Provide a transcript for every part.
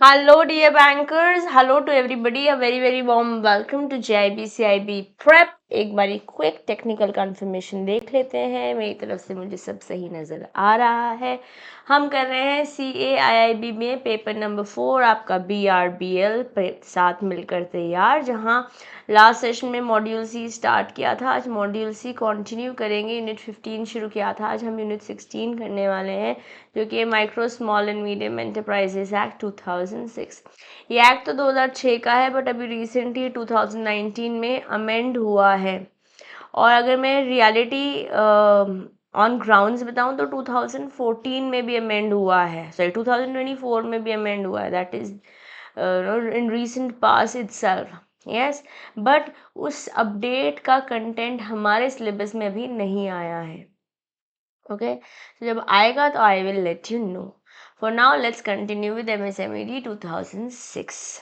Hello, dear bankers. Hello to everybody. A very warm welcome to JIB Prep. एक बारी quick technical confirmation देख लेते हैं। मेरी तरफ से मुझे सब सही नज़र आ रहा है। हम कर रहे हैं CAIIB में पेपर नंबर 4 आपका BRBL साथ मिलकर तैयार, जहां लास्ट सेशन में मॉड्यूल सी स्टार्ट किया था। आज मॉड्यूल सी कंटिन्यू करेंगे। यूनिट 15 शुरू किया था, आज हम यूनिट 16 करने वाले हैं, जो कि micro small and medium enterprises act 2006। ये एक्ट तो 2006 का है, बट अभी रिसेंटली 2019 में अमेंड हुआ है। और अगर मैं रियलिटी ऑन ग्राउंड्स बताऊं तो 2014 में भी अमेंड हुआ है, सॉरी 2024 में भी अमेंड हुआ है, that is in recent pass itself. Yes, but उस अपडेट का कंटेंट हमारे सिलेबस में अभी नहीं आया है। ओके, तो जब आएगा तो I will let you know. For now let's continue with MSMED 2006।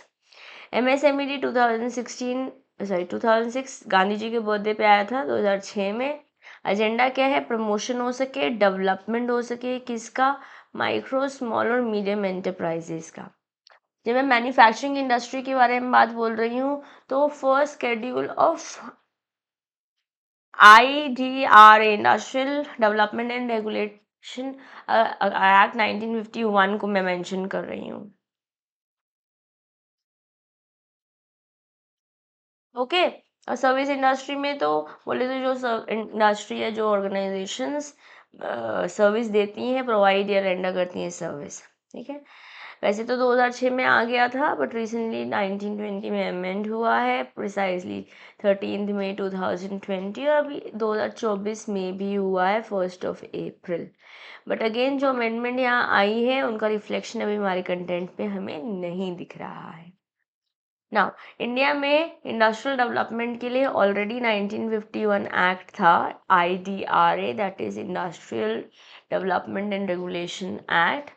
MSMED 2006 Gandhi ji के बर्थडे पे आया था 2006 में। एजेंडा क्या है? प्रमोशन हो सके, डेवलपमेंट हो सके, किसका? माइक्रो स्मॉल और मीडियम एंटरप्राइजेस का। जब मैं मैन्युफैक्चरिंग इंडस्ट्री के बारे में बात बोल रही हूँ तो first schedule of IDRA industrial development and regulation act 1951 को मैं मेंशन कर रही हूँ। ओके, और सर्विस इंडस्ट्री में तो बोले तो जो इंडस्ट्री है, जो ऑर्गेनाइजेशंस सर्विस देती हैं, प्रोवाइड या रेंडर करती हैं सर्विस। ठीक है, वैसे तो 2006 में आ गया था, बट रिसेंटली 1920 में अमेंड हुआ है, प्रिसाइजली 13 मई 2020, और अभी 2024 में भी हुआ है 1 अप्रैल। बट अगेन जो अमेंडमेंट यहाँ आई है उनका रिफ्लेक्शन अभी हमारे कंटेंट पे हमें नहीं दिख रहा है। नाउ, इंडिया में इंडस्ट्रियल डेवलपमेंट के लिए ऑलरेडी 1951 एक्ट था, IDRA, that is industrial development and regulation act.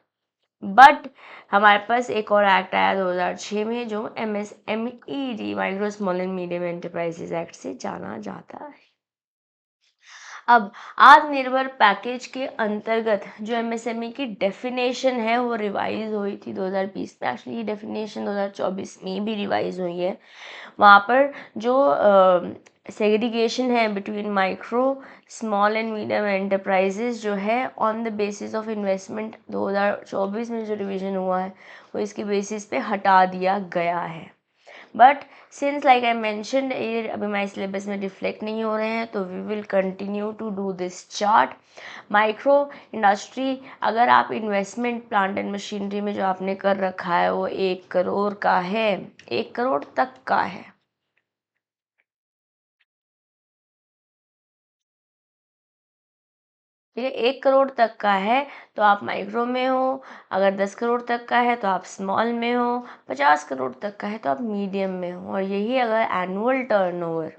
But हमारे पास एक और एक्ट आया 2006 में, जो MSMED micro small and medium enterprises act से जाना जाता है। अब आत्मनिर्भर पैकेज के अंतर्गत जो MSME की डेफिनेशन है वो रिवाइज हुई थी 2020 में। एक्चुअली ये डेफिनेशन 2024 में भी रिवाइज हुई है। वहाँ पर जो सेग्रीगेशन है between micro small and medium enterprises जो है on the basis of investment, 2024 में जो रिवीजन हुआ है वो इसके बेसिस पे हटा दिया गया है। But since like I mentioned, ये अभी हमारे सिलेबस में रिफ्लेक्ट नहीं हो रहे हैं, तो we will continue to do this chart. Micro industry, अगर आप इन्वेस्टमेंट प्लांट एंड मशीनरी में जो आपने कर रखा है वो 1 करोड़ का है, 1 करोड़ तक का है। ठीक है, 1 करोड़ तक का है तो आप माइक्रो में हो। अगर 10 करोड़ तक का है तो आप स्मॉल में हो। 50 करोड़ तक का है तो आप मीडियम में हो। और यही अगर एनुअल टर्नओवर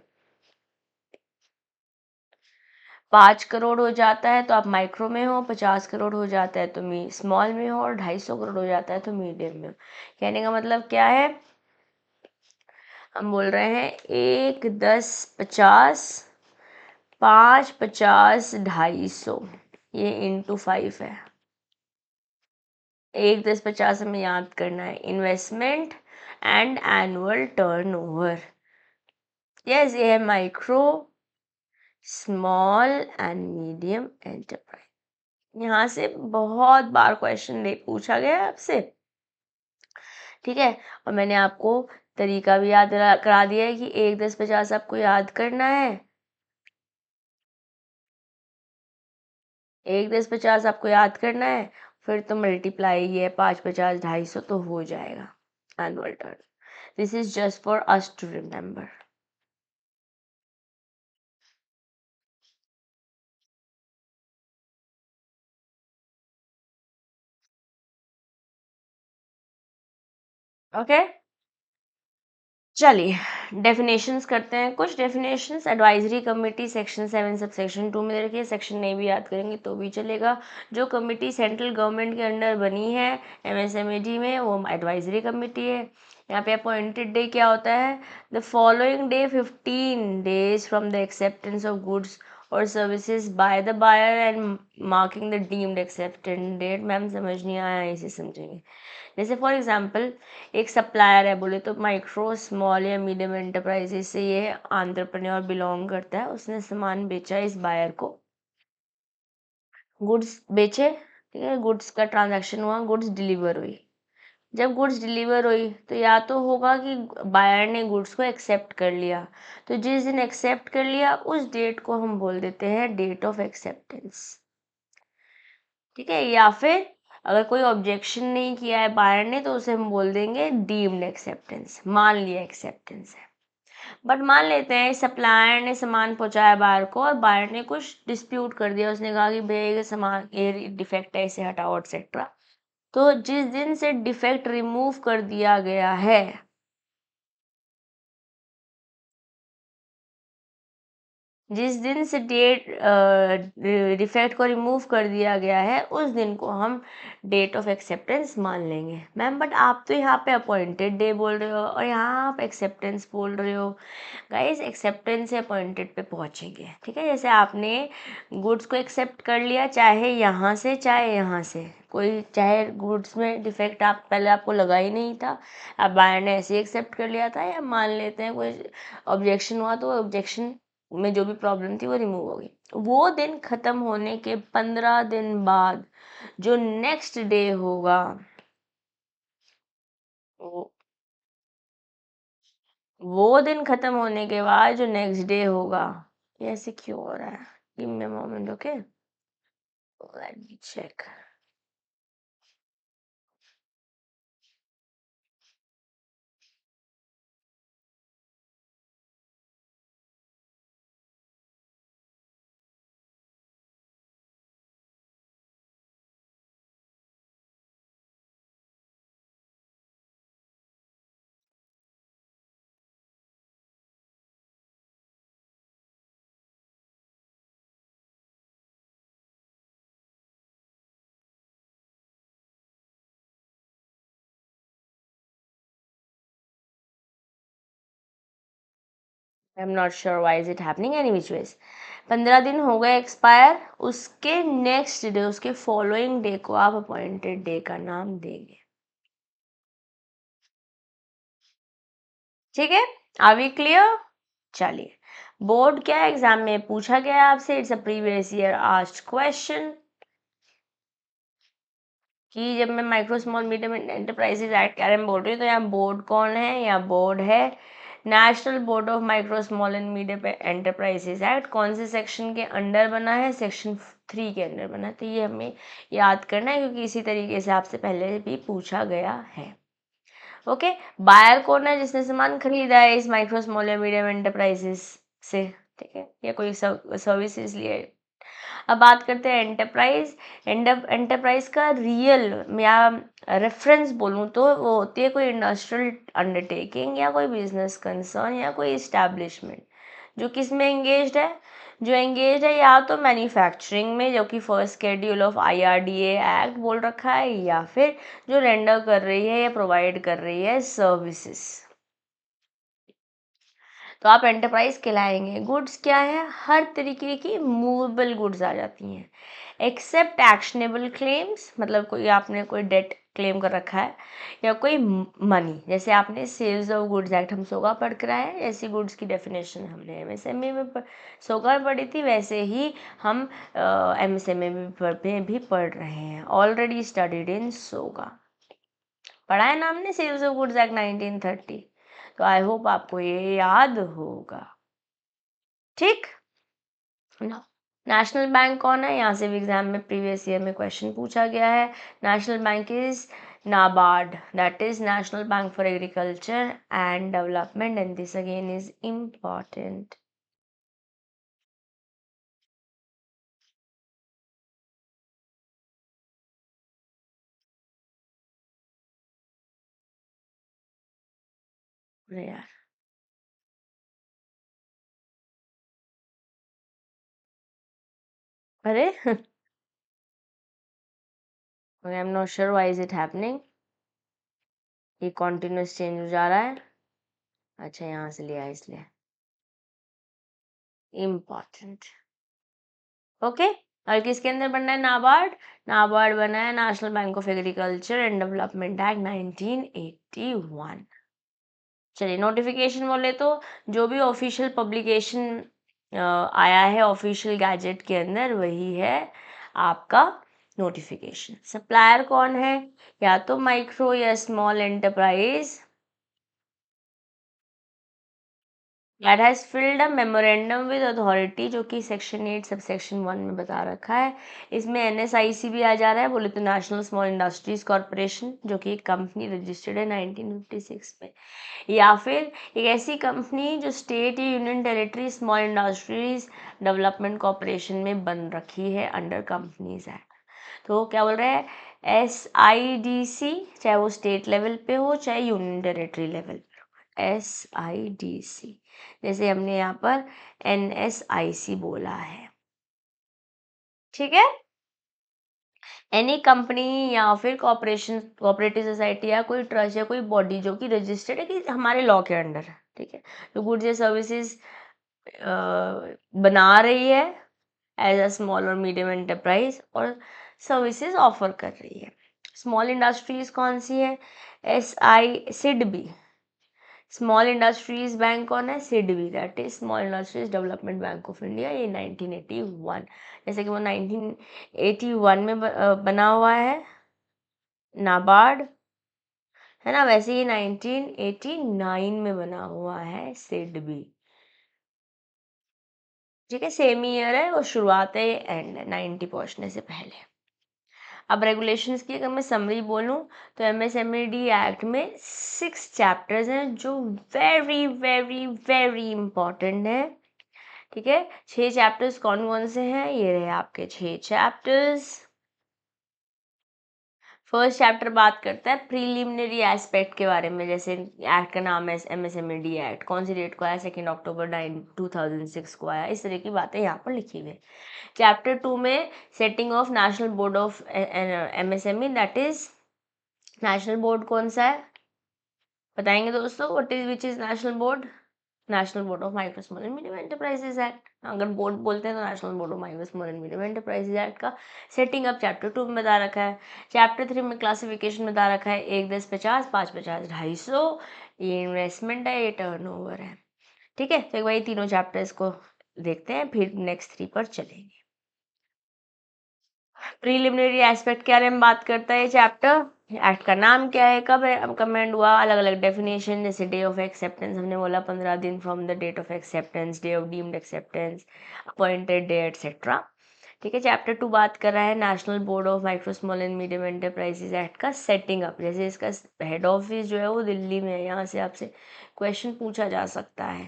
5 करोड़ हो जाता है तो आप माइक्रो में हो, 50 करोड़ हो जाता है तो स्मॉल में हो, और 250 करोड़ हो जाता है तो मीडियम में हो। कहने का मतलब क्या है? हम बोल रहे हैं 1, 10, 50, 5, 50, 250, ये इंटू 5 है। 1, 10, 50 हमें याद करना है। Investment and annual turnover. Yes, ये है micro small and medium enterprise. यहाँ से बहुत बार क्वेश्चन पूछा गया है आपसे। ठीक है, और मैंने आपको तरीका भी याद करा दिया है कि 1, 10, 50 आपको याद करना है। 1, 10, 50 आपको याद करना है, फिर तो मल्टीप्लाई ये 5, 50, 250 तो हो जाएगा annual turn. This is just for us to remember. Okay, चलिए डेफिनेशंस करते हैं। कुछ definitions advisory committee section 7 sub section 2 में दे रखी है। सेक्शन नहीं भी याद करेंगे तो भी चलेगा। जो कमेटी सेंट्रल गवर्नमेंट के अंडर बनी है MSMED में, वो एडवाइजरी कमेटी है। यहाँ पे अपॉइंटेड डे क्या होता है? The following day 15 days from the acceptance of goods और services by the buyer and marking the deemed accepted date. Ma'am समझ नहीं आया, इसे समझेंगे। जैसे फॉर एग्जांपल एक सप्लायर है, बोले तो माइक्रो स्मॉल या मीडियम एंटरप्राइजेस से ये एंटरप्रेन्योर बिलोंग करता है। उसने सामान बेचा इस बायर को, गुड्स बेचे, ठीक है, गुड्स का ट्रांजैक्शन हुआ, गुड्स डिलीवर हुई। जब गुड्स डिलीवर हुई तो या तो होगा कि बायर ने गुड्स को एक्सेप्ट कर लिया, तो जिस दिन एक्सेप्ट कर लिया उस डेट को हम बोल देते हैं डेट ऑफ एक्सेप्टेंस, ठीक है। या फिर अगर कोई ऑब्जेक्शन नहीं किया है बायर ने तो उसे हम बोल देंगे डीम्ड एक्सेप्टेंस, मान लिया एक्सेप्टेंस है। बट मान लेते हैं सप्लायर ने सामान पहुंचाया बायर को और बायर ने कुछ डिस्प्यूट कर दिया, उसने कहा कि भैया ये सामान ये डिफेक्ट है, इसे हटाओ एक्सेट्रा। तो जिस दिन से डिफेक्ट रिमूव कर दिया गया है, जिस दिन से डेट डिफेक्ट को रिमूव कर दिया गया है उस दिन को हम डेट ऑफ एक्सेप्टेंस मान लेंगे। मैम बट आप तो यहाँ पे अपॉइंटेड डे बोल रहे हो और यहाँ आप एक्सेप्टेंस बोल रहे हो। गाइस एक्सेप्टेंस से अपॉइंटेड पे पहुँचेंगे, ठीक है। जैसे आपने गुड्स को एक्सेप्ट कर लिया, चाहे यहाँ से चाहे यहाँ से, कोई चाहे गुड्स में डिफेक्ट आप पहले आपको लगा ही नहीं था, अब बायर ने ऐसे ही एक्सेप्ट कर लिया था, या मान लेते हैं कोई ऑब्जेक्शन हुआ तो ऑब्जेक्शन में जो भी प्रॉब्लम थी वो रिमूव हो गई। वो दिन खत्म होने के 15 दिन बाद जो नेक्स्ट डे होगा, वो वो दिन खत्म होने के बाद जो नेक्स्ट डे होगा, ये ऐसे क्यों हो रहा है? Give me a moment, okay, let me check. I am not sure why is it happening, any which ways 15 दिन हो गए एक्सपायर, उसके नेक्स्ट डे, उसके फॉलोइंग डे को आप अपॉइंटेड डे का नाम देंगे, ठीक है। Are we clear? चलिए, बोर्ड क्या एग्जाम में पूछा गया आपसे, it's a previous year asked question, कि जब मैं micro small medium enterprises act के बारे में बोल रही हूँ तो यहाँ बोर्ड कौन है? यहाँ बोर्ड है national board of micro small and medium enterprises act. कौन से सेक्शन के अंडर बना है? सेक्शन 3 के अंडर बना है। तो ये हमें याद करना है क्योंकि इसी तरीके से आपसे पहले भी पूछा गया है। ओके, बायर कौन है? जिसने सामान खरीदा है इस माइक्रो स्मॉल या मीडियम एंटरप्राइजेस से, ठीक है, या कोई सर्विसेज लिए। अब बात करते हैं एंटरप्राइज। एंटरप्राइज का रियल या रेफरेंस बोलूँ तो वो होती है कोई इंडस्ट्रियल अंडरटेकिंग या कोई बिजनेस कंसर्न या कोई इस्टेब्लिशमेंट जो किस में एंगेज्ड है, जो एंगेज है या तो मैन्युफैक्चरिंग में, जो कि first schedule of IRDA act बोल रखा है, या फिर जो रेंडर कर रही है या प्रोवाइड कर रही है सर्विसेज, तो आप एंटरप्राइज कहलाएंगे। गुड्स क्या है? हर तरीके की मूवेबल गुड्स आ जाती हैं, एक्सेप्ट एक्शनेबल क्लेम्स, मतलब कोई आपने कोई डेट क्लेम कर रखा है या कोई मनी, जैसे आपने सेल्स ऑफ गुड्स एक्ट हम सोगा पढ़ कर आए हैं, ऐसी गुड्स की डेफिनेशन हमने MSME में सोगा पढ़ी थी, वैसे ही हम MSME में भी पढ़ रहे हैं, ऑलरेडी स्टडीड इन सोगा, पढ़ा है ना हमने सेल्स ऑफ गुड्स एक्ट 1930। तो आई होप आपको ये याद होगा, ठीक ना। नेशनल बैंक कौन है? यहाँ से भी एग्जाम में प्रीवियस ईयर में क्वेश्चन पूछा गया है। National bank is NABARD, that is national bank for agriculture and development, and this again is important. अरे यार, अरे आई am not sure why is it happening, ये कॉन्टिन्यूस चेंज हो जा रहा है। अच्छा, यहाँ से लिया है इसलिए इम्पॉर्टेंट। ओके। और किसके अंदर बनना है? नाबार्ड। नाबार्ड बना है national bank of agriculture and development act 1981। चलिए नोटिफिकेशन बोले तो जो भी ऑफिशियल पब्लिकेशन आया है ऑफिशियल गैजेट के अंदर वही है आपका नोटिफिकेशन। सप्लायर कौन है? या तो माइक्रो या small enterprise that has filled a memorandum with authority, जो कि सेक्शन 8 सब सेक्शन 1 में बता रखा है। इसमें एनएसआईसी भी आ जा रहा है, बोले तो नेशनल स्मॉल इंडस्ट्रीज कॉरपोरेशन, जो कि एक कंपनी रजिस्टर्ड है 1956 में, या फिर एक ऐसी कंपनी जो स्टेट या union territory small industries development corporation में बन रखी है अंडर कंपनीज एक्ट। तो क्या बोल रहे हैं? SIDC, चाहे वो स्टेट लेवल पे हो चाहे यूनियन टेरिटरी लेवल पे हो, SIDC। जैसे हमने यहाँ पर NSIC बोला है, ठीक है। एनी कंपनी या फिर कॉर्पोरेशन, कोऑपरेटिव सोसाइटी या कोई ट्रस्ट या कोई बॉडी जो कि रजिस्टर्ड है कि हमारे लॉ के अंडर है, ठीक है, तो गुड्स या सर्विसेज बना रही है एज अ स्मॉल और मीडियम एंटरप्राइज और सर्विसेज ऑफर कर रही है। स्मॉल इंडस्ट्रीज कौन सी है? SIDB। स्मॉल इंडस्ट्रीज बैंक कौन है? SIDBI, that is small industries development bank of India. ये 1981, जैसे कि वो 1981 में बना हुआ है नाबार्ड, है ना, वैसे ही 1989 में बना हुआ है सिडबी, ठीक है, सेम ईयर है, वो शुरुआत है एंड 90 पहुंचने से पहले। अब रेगुलेशंस की अगर मैं समरी बोलूं तो MSMED एक्ट में 6 चैप्टर्स हैं जो वेरी वेरी वेरी इंपॉर्टेंट है, ठीक है। 6 चैप्टर्स कौन कौन से हैं? ये रहे आपके 6 चैप्टर्स। फर्स्ट चैप्टर बात करता है प्रीलिमिनरी एस्पेक्ट के बारे में, जैसे एक्ट का नाम है MSMED एक्ट, कौन सी डेट को आया? 2 अक्टूबर 2006 को आया। इस तरह की बातें यहाँ पर लिखी हुई है। चैप्टर 2 में setting of national board of MSME, that is national board कौन सा है बताएंगे दोस्तों? What is which is national board? National board of micro small and medium enterprises act. अगर बोर्ड बोलते हैं तो national board of micro small and medium enterprises act का सेटिंग अप चैप्टर 2 में बता रखा है। चैप्टर 3 में क्लासिफिकेशन बता रखा है, 1 10 50, 5 50 250। ये इन्वेस्टमेंट है, ये टर्नओवर है, ठीक है। तो एक बार तीनों चैप्टर्स को देखते हैं, फिर नेक्स्ट 3 पर चलेंगे। प्रीलिमिनरी एस्पेक्ट के बारे में बात करता है ये चैप्टर। एक्ट का नाम क्या है, कब है कमेंड हुआ, अलग अलग डेफिनेशन, जैसे डे ऑफ एक्सेप्टेंस हमने बोला 15 दिन from the date of acceptance, day of deemed acceptance, appointed day etcetera, ठीक है। चैप्टर 2 बात कर रहा है national board of micro small and medium enterprises act का सेटिंग अप, जैसे इसका हेड ऑफिस जो है वो दिल्ली में है, यहाँ से आपसे क्वेश्चन पूछा जा सकता है,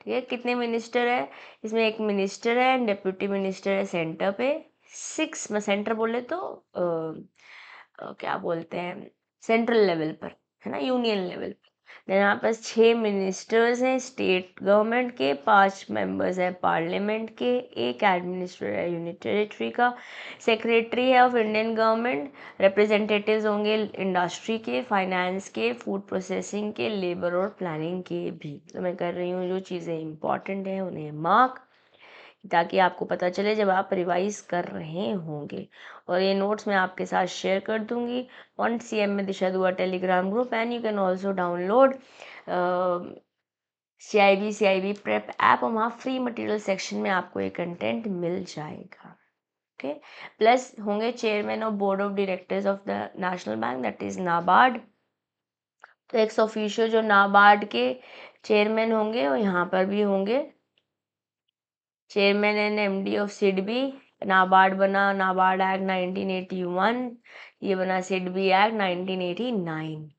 ठीक है। कितने मिनिस्टर है? इसमें एक मिनिस्टर है एंड डिप्यूटी मिनिस्टर है सेंटर पे। 6 में सेंटर बोले तो क्या बोलते हैं, सेंट्रल लेवल पर, है ना, यूनियन लेवल पर। देन यहाँ पर 6 मिनिस्टर्स हैं स्टेट गवर्नमेंट के, 5 मेंबर्स हैं पार्लियामेंट के, एक एडमिनिस्ट्रेटर है यूनियन टेरिटरी का, सेक्रेटरी है ऑफ इंडियन गवर्नमेंट, रिप्रेजेंटेटिव्स होंगे इंडस्ट्री के, फाइनेंस के, फूड प्रोसेसिंग के, लेबर और प्लानिंग के भी। तो मैं कर रही हूँ जो चीज़ें इंपॉर्टेंट हैं उन्हें मार्क, ताकि आपको पता चले जब आप रिवाइज कर रहे होंगे। और ये नोट्स मैं आपके साथ शेयर कर दूंगी ऑन CM में Disha Dua Telegram group, and you can also download CIB prep app, और वहाँ फ्री मटेरियल सेक्शन में आपको ये कंटेंट मिल जाएगा, ओके। प्लस होंगे chairman of board of directors of the national bank, that is NABARD. तो एक्स ऑफिशियो जो नाबार्ड के चेयरमैन होंगे वो यहाँ पर भी होंगे, chairman and MD of SIDBI. NABARD बना नाबार्ड एक्ट 1981, ये बना सिडबी एक्ट 1989,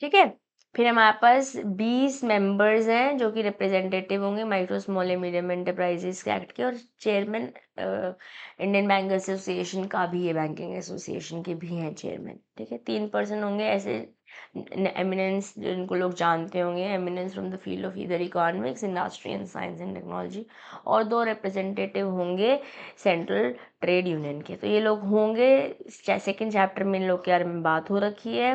ठीक है। फिर हमारे पास 20 मेंबर्स हैं जो कि रिप्रेजेंटेटिव होंगे micro small and medium enterprises के एक्ट के, और चेयरमैन इंडियन बैंक एसोसिएशन का भी, ये बैंकिंग एसोसिएशन के भी हैं चेयरमैन, ठीक है। 3 पर्सन होंगे ऐसे एमिनेंस जिनको लोग जानते होंगे, eminence from the field of इधर economics, industry and science and technology, और 2 रिप्रेजेंटेटिव होंगे सेंट्रल ट्रेड यूनियन के। तो ये लोग होंगे, सेकेंड चैप्टर में इन लोग के बारे में बात हो रखी है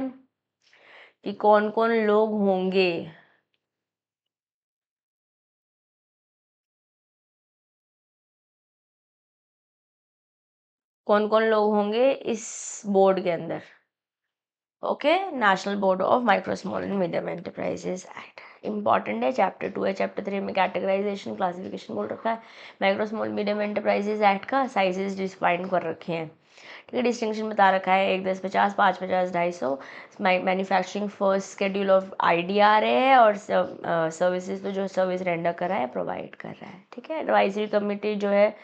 कि कौन कौन लोग होंगे, कौन कौन लोग होंगे इस बोर्ड के अंदर? Okay, national board of micro small and medium enterprises act important है। चैप्टर 2 है। चैप्टर 3 में कैटेगराइजेशन क्लासिफिकेशन बोल रखा है। Micro small medium enterprises act का साइजेस डिफाइन कर रखे हैं। ठीक है, डिस्टिंक्शन बता रखा है 1, 10, 50, 5, 50, 250। Manufacturing first schedule of IDR है, और सर्विसेज तो जो सर्विस रेंडर कर रहा है प्रोवाइड कर रहा है। ठीक है, एडवाइजरी कमेटी जो है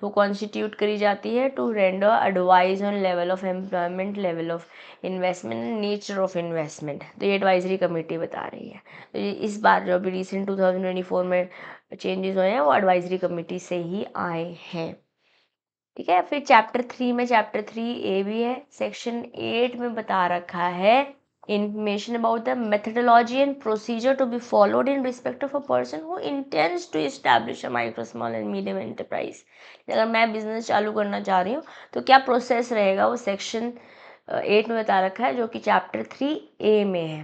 वो कॉन्स्टिट्यूट करी जाती है to render advice on level of employment, level of investment and nature of investment. तो ये एडवाइजरी कमेटी बता रही है। तो ये इस बार जो अभी रिसेंट 2024 में चेंजेस हुए हैं वो एडवाइजरी कमेटी से ही आए हैं। ठीक है, फिर चैप्टर 3 में चैप्टर 3A भी है। सेक्शन 8 में बता रखा है information about the methodology and procedure to be followed in respect of a person who intends to establish a micro, small and medium enterprise। अगर मैं बिजनेस चालू करना चाह रही हूँ तो क्या प्रोसेस रहेगा, वो सेक्शन 8 में बता रखा है, जो कि चैप्टर 3A में है।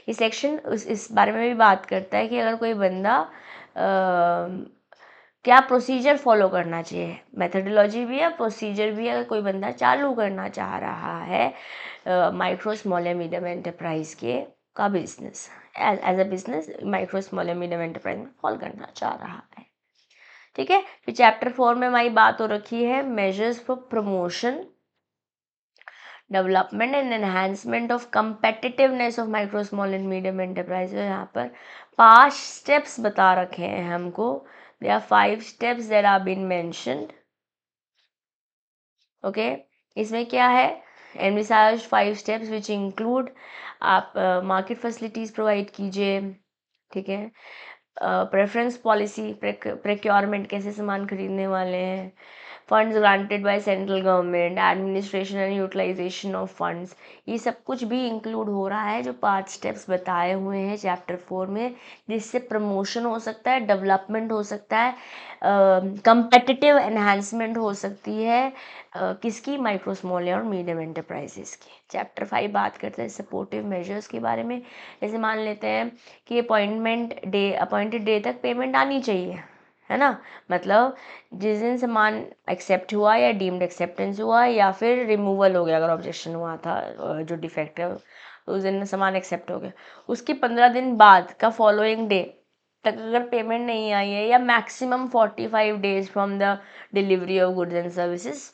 ये सेक्शन इस बारे में भी बात करता है कि अगर कोई बंदा क्या प्रोसीजर फॉलो करना चाहिए, मेथडोलॉजी भी है, प्रोसीजर भी है, अगर कोई बंदा चालू करना चाह रहा है माइक्रो स्मॉल या मीडियम एंटरप्राइज के का business, as a business micro small या मीडियम एंटरप्राइज में फॉलो करना चाह रहा है। ठीक है, फिर चैप्टर 4 में हमारी बात हो रखी है measures for promotion, development and enhancement of competitiveness of micro small and medium enterprise. यहाँ पर 5 स्टेप्स बता रखे हैं हमको। There are 5 steps that have been mentioned. Okay, इसमें क्या है? Envisage 5 steps which include आप मार्केट फैसिलिटीज़ प्रोवाइड कीजिए। ठीक है, प्रेफरेंस पॉलिसी, प्रोक्योरमेंट कैसे सामान खरीदने वाले हैं, funds granted by central government, administration and utilisation of funds, ये सब कुछ भी इंक्लूड हो रहा है जो 5 स्टेप्स बताए हुए हैं चैप्टर 4 में, जिससे प्रमोशन हो सकता है, डेवलपमेंट हो सकता है, कंपेटिटिव एनहांसमेंट हो सकती है किसकी, माइक्रो स्मॉल और मीडियम एंटरप्राइजेस की। चैप्टर 5 बात करते हैं सपोर्टिव मेजर्स के बारे में। जैसे मान लेते हैं कि अपॉइंटेड डे तक पेमेंट आनी चाहिए, है ना, मतलब जिस दिन सामान एक्सेप्ट हुआ या डीम्ड एक्सेप्टेंस हुआ या फिर रिमूवल हो गया, अगर ऑब्जेक्शन हुआ था जो डिफेक्ट है तो उस दिन सामान एक्सेप्ट हो गया, उसके 15 दिन बाद का फॉलोइंग डे तक अगर पेमेंट नहीं आई है, या maximum 45 days from the delivery of goods and services,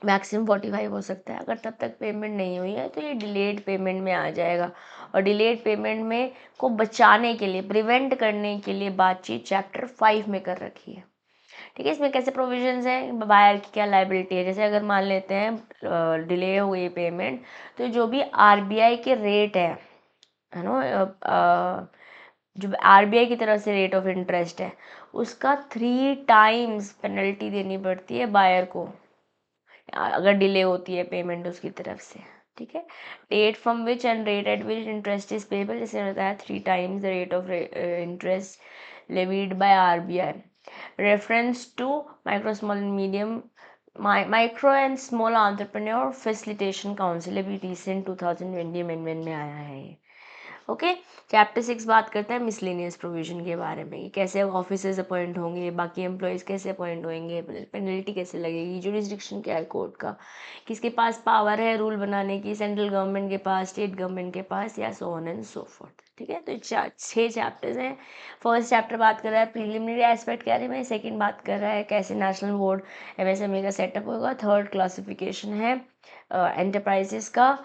maximum 45 हो सकता है, अगर तब तक पेमेंट नहीं हुई है तो ये डिलेड पेमेंट में आ जाएगा। और डिलेड पेमेंट में को बचाने के लिए, प्रिवेंट करने के लिए बातचीत चैप्टर 5 में कर रखी है। ठीक है, इसमें कैसे प्रोविजंस हैं, बायर की क्या लाइबिलिटी है। जैसे अगर मान लेते हैं डिले हो गई पेमेंट, तो जो भी RBI के रेट है ना, जो RBI की तरफ से रेट ऑफ इंटरेस्ट है, उसका 3 टाइम्स पेनल्टी देनी पड़ती है बायर को अगर डिले होती है पेमेंट उसकी तरफ से। ठीक है, date from which and rate at which interest is payable, जैसे बताया 3 times the rate of interest levied by RBI। Reference to micro small and medium micro and small entrepreneur facilitation council, अभी recent 2020 amendment में आया है ये। Okay, chapter 6 बात करता है मिसलेनियस प्रोविजन के बारे में कि कैसे ऑफिसर्स अपॉइंट होंगे, बाकी एम्प्लॉयज़ कैसे अपॉइंट होंगे, पेनल्टी कैसे लगेगी, जुरिस्डिक्शन क्या है कोर्ट का, किसके पास पावर है रूल बनाने की, सेंट्रल गवर्नमेंट के पास, स्टेट गवर्नमेंट के पास, या so on and so fourth. ठीक है, तो 6 चैप्टर्स हैं। फर्स्ट चैप्टर बात कर रहा है प्रीलिमिनरी एस्पेक्ट के बारे में, सेकेंड बात कर रहा है कैसे नेशनल बोर्ड MSME का सेटअप होगा, थर्ड क्लासिफिकेशन है एंटरप्राइजेस का,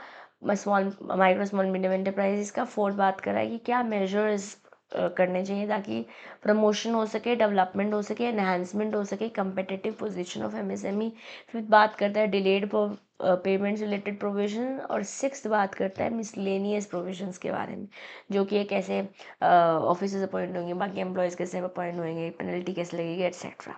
small micro small medium enterprises का, फोर्थ बात कर रहा है कि क्या मेजर्स करने चाहिए ताकि प्रमोशन हो सके, डेवलपमेंट हो सके, एनहांसमेंट हो सके, competitive position of MSME। Fifth बात करता है डिलेड पेमेंट्स रिलेटेड प्रोविजन, और सिक्स्थ बात करता है मिसलेनियस प्रोविजंस के बारे में, जो कि कैसे ऑफिसर्स अपॉइंट होंगे, बाकी एम्प्लॉयज़ कैसे अपॉइंट होंगे, पेनल्टी कैसे लगेगी, एट्सेट्रा।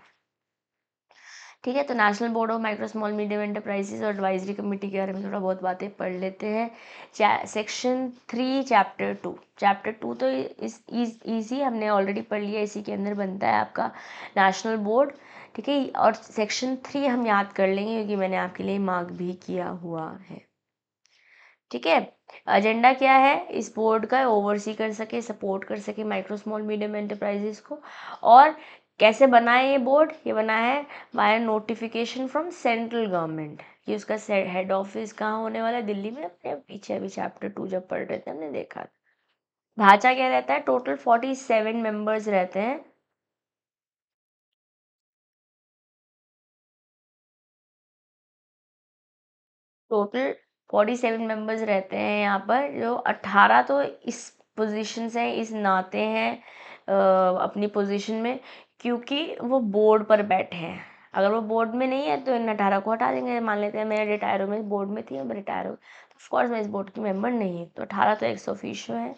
ठीक है, तो national board of micro small medium enterprises और एडवाइजरी कमेटी के बारे में थोड़ा बहुत बातें पढ़ लेते हैं। सेक्शन 3 चैप्टर 2 तो ईजी हमने ऑलरेडी पढ़ लिया, इसी के अंदर बनता है आपका नेशनल बोर्ड। ठीक है, और सेक्शन 3 हम याद कर लेंगे क्योंकि मैंने आपके लिए मार्क भी किया हुआ है। ठीक है, एजेंडा क्या है, इस बोर्ड का ओवरसी कर सके, सपोर्ट कर सके माइक्रो स्मॉल मीडियम एंटरप्राइजेस को, और कैसे बना है ये बोर्ड? ये बना है by notification from central government. कि उसका हेड ऑफिस कहाँ होने वाला है? दिल्ली में। अपने पीछे अभी चैप्टर 2 जब पढ़ रहे थे हमने देखा। ढांचा क्या रहता है? टोटल 47 मेंबर्स रहते हैं। टोटल 47 मेंबर्स रहते हैं यहाँ पर, जो 18 तो इस पोजीशन से इस नाते हैं अपनी पोजीशन में, क्योंकि वो बोर्ड पर बैठे हैं। अगर वो बोर्ड में नहीं है तो इन 18 को हटा देंगे। मान लेते हैं मैं रिटायर हूँ, मैं बोर्ड में थी, अब रिटायर हो, तो ऑफकोर्स मैं इस बोर्ड की मेंबर नहीं हूँ, तो 18 तो एक्स ऑफिशियो है।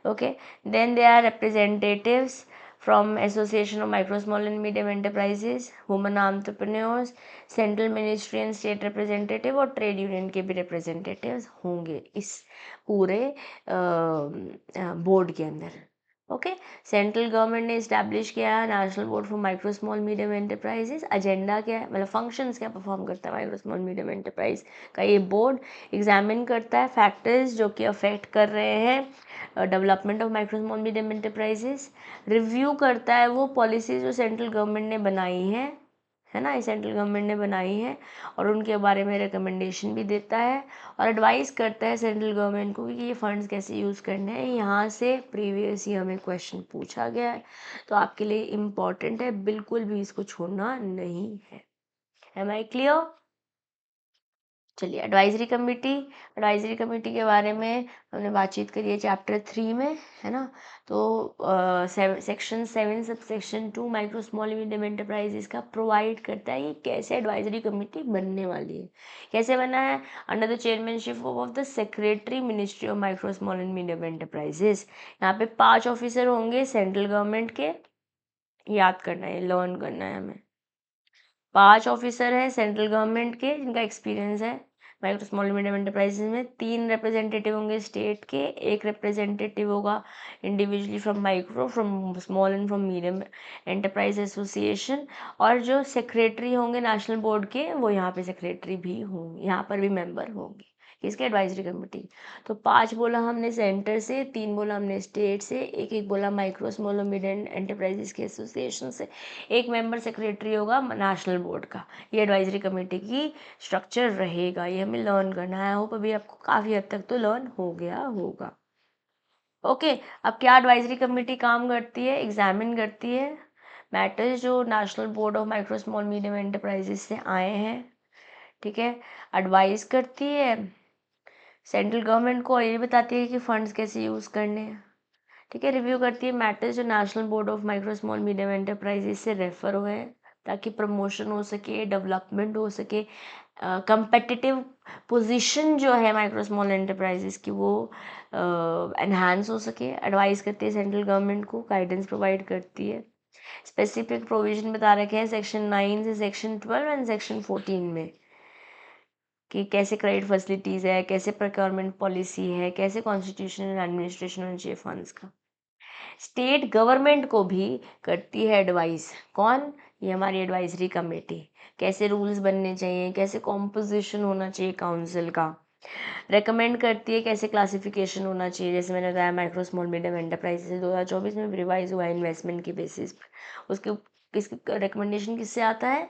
Okay, then there are representatives from Association of Micro, Small and Medium Enterprises, Women Entrepreneurs, central ministry and state representative और ट्रेड यूनियन के भी रिप्रेजेंटेटिव्स होंगे इस पूरे बोर्ड के अंदर। ओके, सेंट्रल गवर्नमेंट ने इस्टेब्लिश किया है national board for micro small medium enterprises. Agenda क्या है, मतलब फंक्शंस क्या परफॉर्म करता है माइक्रो स्मॉल मीडियम एंटरप्राइज का ये बोर्ड? एग्जामिन करता है फैक्टर्स जो कि अफेक्ट कर रहे हैं development of micro small medium enterprises. Review करता है वो पॉलिसीज जो सेंट्रल गवर्नमेंट ने बनाई है ना, सेंट्रल गवर्नमेंट ने बनाई है, और उनके बारे में रिकमेंडेशन भी देता है और एडवाइस करता है सेंट्रल गवर्नमेंट को कि ये फंड्स कैसे यूज़ करने हैं। यहाँ से प्रीवियस ईयर में क्वेश्चन पूछा गया है, तो आपके लिए इम्पॉर्टेंट है, बिल्कुल भी इसको छोड़ना नहीं है। Am I clear? चलिए, एडवाइजरी कमेटी के बारे में हमने बातचीत करी है चैप्टर 3 में, है ना। तो section 7 sub section 2 micro small medium enterprises का प्रोवाइड करता है कि कैसे एडवाइजरी कमेटी बनने वाली है। कैसे बना है? Under the chairmanship of the secretary ministry of micro small and medium enterprises. यहाँ पे 5 ऑफिसर होंगे सेंट्रल गवर्नमेंट के, याद करना है, लर्न करना है हमें। 5 ऑफिसर हैं सेंट्रल गवर्नमेंट के जिनका एक्सपीरियंस है माइक्रो स्मॉल मीडियम एंटरप्राइजेज में। 3 रिप्रेजेंटेटिव होंगे स्टेट के, 1 रिप्रेजेंटेटिव होगा individually from micro, from small and from medium enterprise association. और जो सेक्रेटरी होंगे नेशनल बोर्ड के, वो यहाँ पे सेक्रेटरी भी होंगे, यहाँ पर भी मेंबर होंगे किसके? Advisory committee. तो 5 बोला हमने सेंटर से, 3 बोला हमने स्टेट से, एक बोला माइक्रो स्मॉल और मीडियम एंटरप्राइजेस के एसोसिएशन से, 1 मेंबर सेक्रेटरी होगा नेशनल बोर्ड का। ये एडवाइजरी कमेटी की स्ट्रक्चर रहेगा, ये हमें लर्न करना है। होप अभी आपको काफ़ी हद तक तो लर्न हो गया होगा। ओके, अब क्या एडवाइजरी कमेटी काम करती है? एग्जामिन करती है मैटर्स जो national board of micro small medium enterprises से आए हैं, ठीक है। एडवाइस करती है सेंट्रल गवर्नमेंट को, और ये बताती है कि फंड्स कैसे यूज़ करने हैं, ठीक है। रिव्यू करती है मैटर्स जो national board of micro small medium enterprises से रेफर हुए हैं, ताकि प्रमोशन हो सके, डेवलपमेंट हो सके, कंपेटिटिव पोजीशन जो है माइक्रो स्मॉल एंटरप्राइजेस की वो एनहांस हो सके। एडवाइस करती है सेंट्रल गवर्नमेंट को, गाइडेंस प्रोवाइड करती है। स्पेसिफिक प्रोविजन बता रखे हैं सेक्शन 9 से सेक्शन 12 एंड सेक्शन 14 में कि कैसे क्रेडिट फैसिलिटीज़ है, कैसे प्रोक्योरमेंट पॉलिसी है, कैसे कॉन्स्टिट्यूशन एंड एडमिनिस्ट्रेशन होना चाहिए फंड्स का। स्टेट गवर्नमेंट को भी करती है एडवाइस। कौन? ये हमारी एडवाइजरी कमेटी। कैसे रूल्स बनने चाहिए, कैसे कॉम्पोजिशन होना चाहिए काउंसिल का। रेकमेंड करती है कैसे क्लासिफिकेशन होना चाहिए, जैसे मैंने बताया माइक्रो स्मॉल मीडियम एंटरप्राइजेस 2024 में रिवाइज हुआ है इन्वेस्टमेंट की बेसिस पर। उसके किसकी रिकमेंडेशन किससे आता है?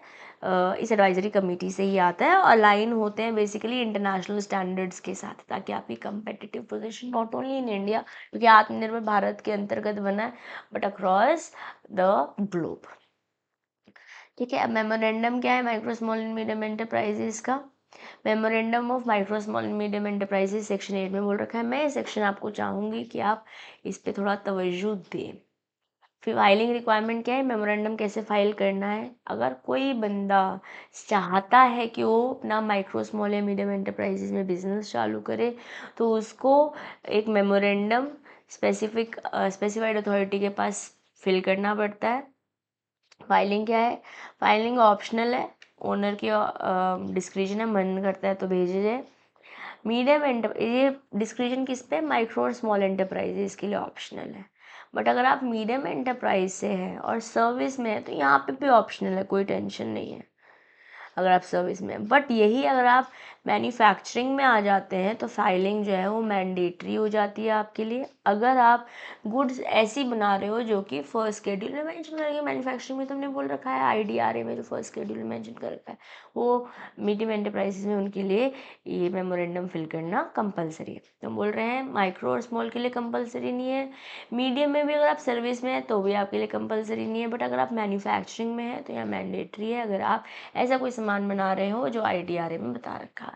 इस एडवाइजरी कमेटी से ही आता है, और अलाइन होते हैं बेसिकली इंटरनेशनल स्टैंडर्ड्स के साथ, ताकि आपकी competitive position not only in India, क्योंकि आत्मनिर्भर भारत के अंतर्गत बना है, बट अक्रॉस द ग्लोब, ठीक है। अब मेमोरेंडम क्या है micro small and medium enterprises का? Memorandum of micro small and medium enterprises section 8 में बोल रखा है। मैं ये सेक्शन आपको चाहूँगी कि आप इस पे थोड़ा तवज्जो दें। फिर फाइलिंग रिक्वायरमेंट क्या है, मेमोरेंडम कैसे फाइल करना है। अगर कोई बंदा चाहता है कि वो अपना माइक्रो स्मॉल या मीडियम एंटरप्राइजेस में बिजनेस चालू करे, तो उसको एक मेमोरेंडम स्पेसिफाइड अथॉरिटी के पास फिल करना पड़ता है। फाइलिंग क्या है? फाइलिंग ऑप्शनल है, ओनर की डिस्क्रिप्शन है, मन करता है तो भेजे जाए। मीडियम एंटर ये डिस्क्रिप्शन किस पे? माइक्रो और स्मॉल एंटरप्राइजेस के लिए ऑप्शनल है। बट अगर आप मीडियम एंटरप्राइज से हैं और सर्विस में है तो यहाँ पे भी ऑप्शनल है, कोई टेंशन नहीं है। अगर आप सर्विस में। बट यही अगर आप मैन्युफैक्चरिंग में आ जाते हैं तो फाइलिंग जो है वो मैंडेटरी हो जाती है आपके लिए। अगर आप गुड्स ऐसी बना रहे हो जो कि फर्स्ट शेड्यूल में मेंशन करेंगे, मैन्युफैक्चरिंग में तो हमने बोल रखा है IDRA में जो फर्स्ट शेड्यूल में मेंशन कर रखा है, वो मीडियम एंटरप्राइजेज में उनके लिए ये मेमोरेंडम फिल करना कंपलसरी है। तो बोल रहे हैं माइक्रो और स्मॉल के लिए कंपलसरी नहीं है, मीडियम में भी अगर आप सर्विस में है तो भी आपके लिए कंपलसरी नहीं है, बट अगर आप मैन्युफैक्चरिंग में है तो यहाँ मैंडेटरी है अगर आप ऐसा कोई सामान बना रहे हो जो IDRA में बता रखा है।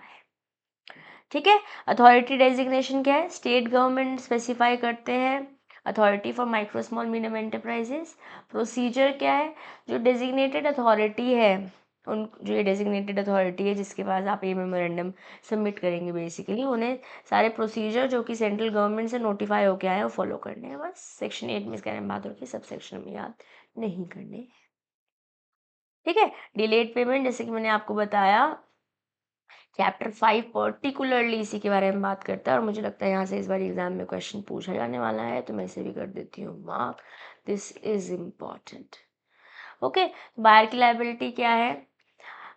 ठीक है। अथॉरिटी डेजिग्नेशन क्या है? स्टेट गवर्नमेंट स्पेसिफाई करते हैं authority for micro small medium enterprises. Procedure क्या है? जो डेजिग्नेटेड अथॉरिटी है, उन जो ये डेजिग्नेटेड अथॉरिटी है जिसके पास आप ये मेमोरेंडम सबमिट करेंगे, बेसिकली उन्हें सारे प्रोसीजर जो कि सेंट्रल गवर्नमेंट से नोटिफाई होके आए हैं वो फॉलो करने हैं। बस सेक्शन 8 में इसके बारे में बात होती है, सब सेक्शन में याद नहीं करने। ठीक है। डिलेड पेमेंट, जैसे कि मैंने आपको बताया, चैप्टर 5 पर्टिकुलरली इसी के बारे में बात करता है और मुझे लगता है यहाँ से इस बार एग्जाम में क्वेश्चन पूछा जाने वाला है, तो मैं इसे भी कर देती हूँ mark, this is important. Okay. Buyer की लायबिलिटी क्या है?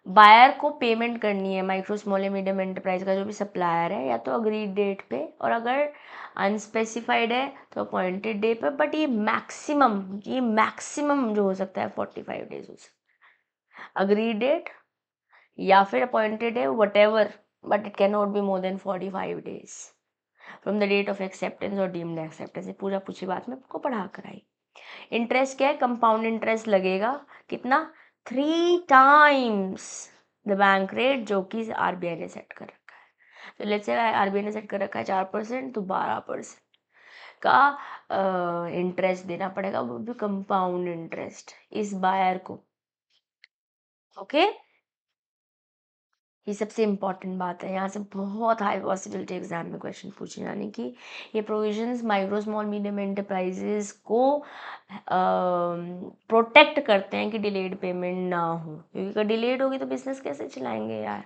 बायर को पेमेंट करनी है माइक्रो स्मॉल या मीडियम एंटरप्राइज का जो भी सप्लायर है, या तो अग्रीड डेट पे, और अगर अनस्पेसिफाइड है तो अपॉइंटेड डे पे। बट ये मैक्सिमम जो हो सकता है 45 डेज हो सकता है, अग्रीड डेट या फिर अपॉइंटेड है, whatever, but it can not be more than 45 days from the date of acceptance और डीम्ड एक्सेप्टेंस। ये पूरा पूछी बात मैं आपको पढ़ा कर आई। इंटरेस्ट क्या है? कंपाउंड इंटरेस्ट लगेगा, कितना? 3 टाइम्स द बैंक रेट जो कि RBI ने सेट कर रखा है। तो लेट्स से RBI ने सेट कर रखा है 4%, तो 12% का इंटरेस्ट देना पड़ेगा, वो भी कंपाउंड इंटरेस्ट इस बायर को। ओके। ये सबसे इम्पॉर्टेंट बात है, यहाँ से बहुत हाई पॉसिबिलिटी एग्जाम में क्वेश्चन पूछे जाने की। ये provisions micro small medium enterprises को प्रोटेक्ट करते हैं कि डिलेड पेमेंट ना हो, क्योंकि अगर डिलेड होगी तो बिजनेस कैसे चलाएंगे यार।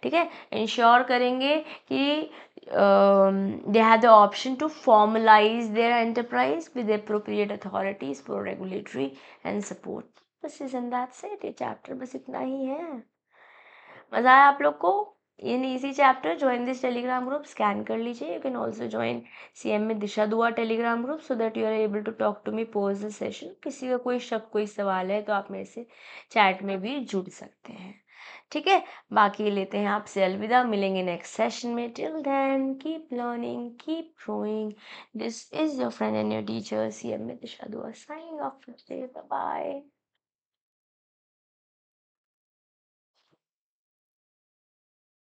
ठीक है। इंश्योर करेंगे कि they have the option to formalise their enterprise with appropriate authorities for regulatory and support. बस इज एंड दैट्स इट, ये चैप्टर बस इतना ही है। मजा आया आप लोग को? In easy chapter join this Telegram group, scan कर लीजिए। You can also join CM में Disha Dua Telegram group so that you are able to talk to me post the session. किसी का कोई शक कोई सवाल है तो आप मेरे से चैट में भी जुड़ सकते हैं। ठीक है। बाकी लेते हैं आपसे अलविदा, मिलेंगे नेक्स्ट सेशन में। Till then keep learning, keep growing. This is your friend and your teacher CM में दिशा दुआ, साइनिंग ऑफ। Bye bye.